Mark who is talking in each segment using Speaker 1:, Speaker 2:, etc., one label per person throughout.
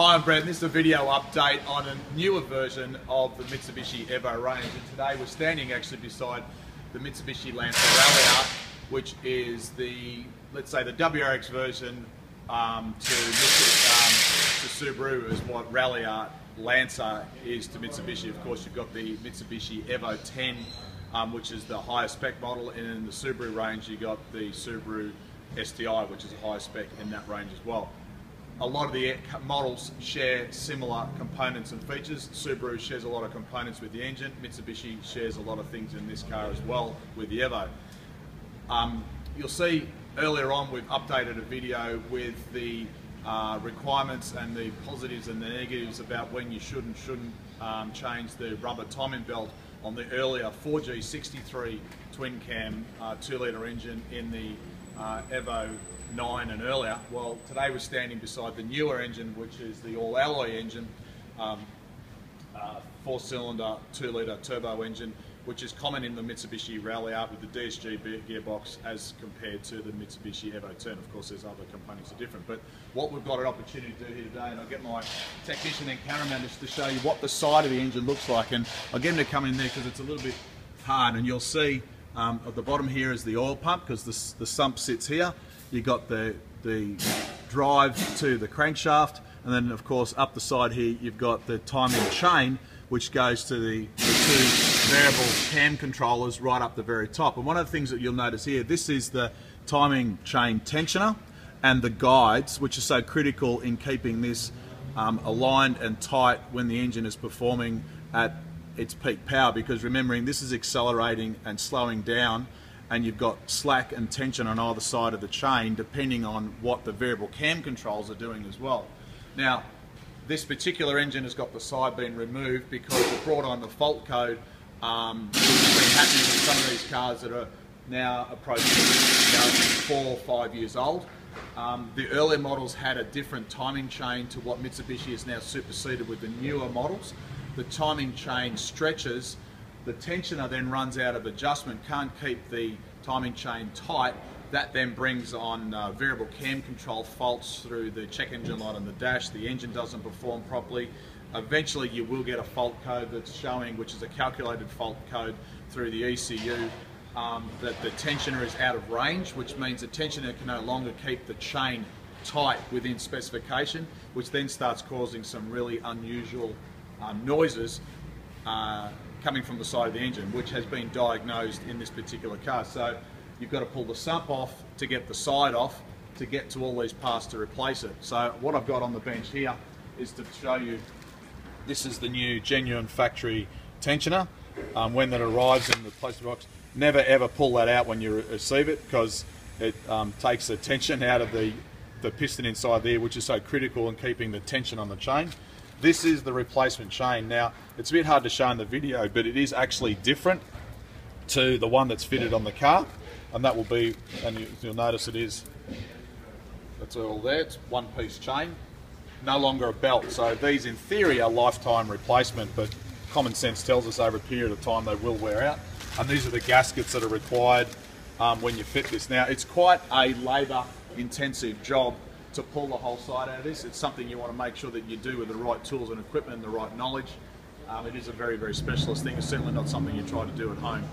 Speaker 1: Hi, I'm Brett. This is a video update on a newer version of the Mitsubishi Evo range, and today we're standing actually beside the Mitsubishi Lancer Ralliart, which is the, let's say, the WRX version to Subaru is what Ralliart Lancer is to Mitsubishi. Of course, you've got the Mitsubishi Evo 10, which is the higher spec model, and in the Subaru range you got the Subaru STI, which is a higher spec in that range as well. A lot of the models share similar components and features. Subaru shares a lot of components with the engine. Mitsubishi shares a lot of things in this car as well with the Evo. You'll see earlier on we've updated a video with the requirements and the positives and the negatives about when you should and shouldn't change the rubber timing belt on the earlier 4G63 twin cam 2-litre engine in the Evo 9 and earlier. Well, today we're standing beside the newer engine, which is the all-alloy engine, 4-cylinder 2-litre turbo engine, which is common in the Mitsubishi Ralliart with the DSG gearbox as compared to the Mitsubishi Evo 10. Of course, there's other components that are different, but what we've got an opportunity to do here today, and I'll get my technician and cameraman just to show you what the side of the engine looks like, and I'll get him to come in there because it's a little bit hard, and you'll see at the bottom here is the oil pump, because the sump sits here. You've got the drive to the crankshaft, and then of course up the side here you've got the timing chain, which goes to the two variable cam controllers right up the very top. And one of the things that you'll notice here, this is the timing chain tensioner and the guides, which are so critical in keeping this aligned and tight when the engine is performing at its peak power, because remembering this is accelerating and slowing down, and you've got slack and tension on either side of the chain depending on what the variable cam controls are doing as well. Now, this particular engine has got the side being removed because it brought on the fault code, which has been happening with some of these cars that are now approaching 4 or 5 years old. The earlier models had a different timing chain to what Mitsubishi has now superseded with the newer models. The timing chain stretches, the tensioner then runs out of adjustment, can't keep the timing chain tight. That then brings on variable cam control faults through the check engine light on the dash. The engine doesn't perform properly. Eventually you will get a fault code that's showing, which is a calculated fault code through the ECU, that the tensioner is out of range, which means the tensioner can no longer keep the chain tight within specification, which then starts causing some really unusual noises coming from the side of the engine, which has been diagnosed in this particular car. So you've got to pull the sump off to get the side off to get to all these parts to replace it. So what I've got on the bench here is to show you, this is the new genuine factory tensioner. When that arrives in the plastic box, never ever pull that out when you receive it, because it takes the tension out of the piston inside there, which is so critical in keeping the tension on the chain. This is the replacement chain. Now, it's a bit hard to show in the video, but it is actually different to the one that's fitted on the car, and that will be, and you'll notice it's all there, it's one piece chain, no longer a belt. So these in theory are lifetime replacement, but common sense tells us over a period of time they will wear out. And these are the gaskets that are required when you fit this. Now, it's quite a labour intensive job to pull the whole side out of this. It's something you want to make sure that you do with the right tools and equipment and the right knowledge. It is a very, very specialist thing. It's certainly not something you try to do at home.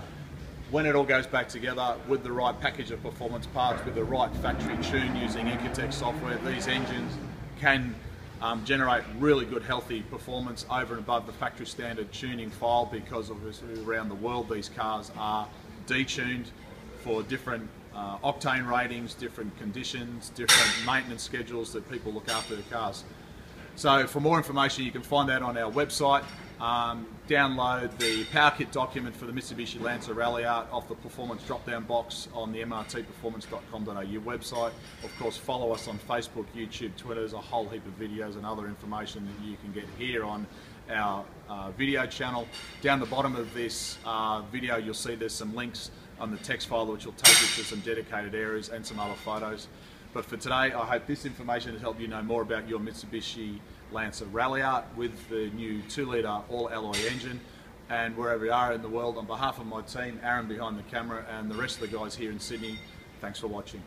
Speaker 1: When it all goes back together with the right package of performance parts, with the right factory tune using EcuteK software, these engines can generate really good, healthy performance over and above the factory standard tuning file, because obviously around the world these cars are detuned for different octane ratings, different conditions, different maintenance schedules that people look after their cars. So for more information, you can find that on our website. Download the Power Kit document for the Mitsubishi Lancer Ralliart off the performance drop-down box on the mrtperformance.com.au website. Of course, follow us on Facebook, YouTube, Twitter. There's a whole heap of videos and other information that you can get here on our video channel. Down the bottom of this video, you'll see there's some links on the text file which will take you to some dedicated areas and some other photos. But for today, I hope this information has helped you know more about your Mitsubishi Lancer Ralliart with the new 2-litre all-alloy engine. And wherever you are in the world, on behalf of my team, Aaron behind the camera, and the rest of the guys here in Sydney, thanks for watching.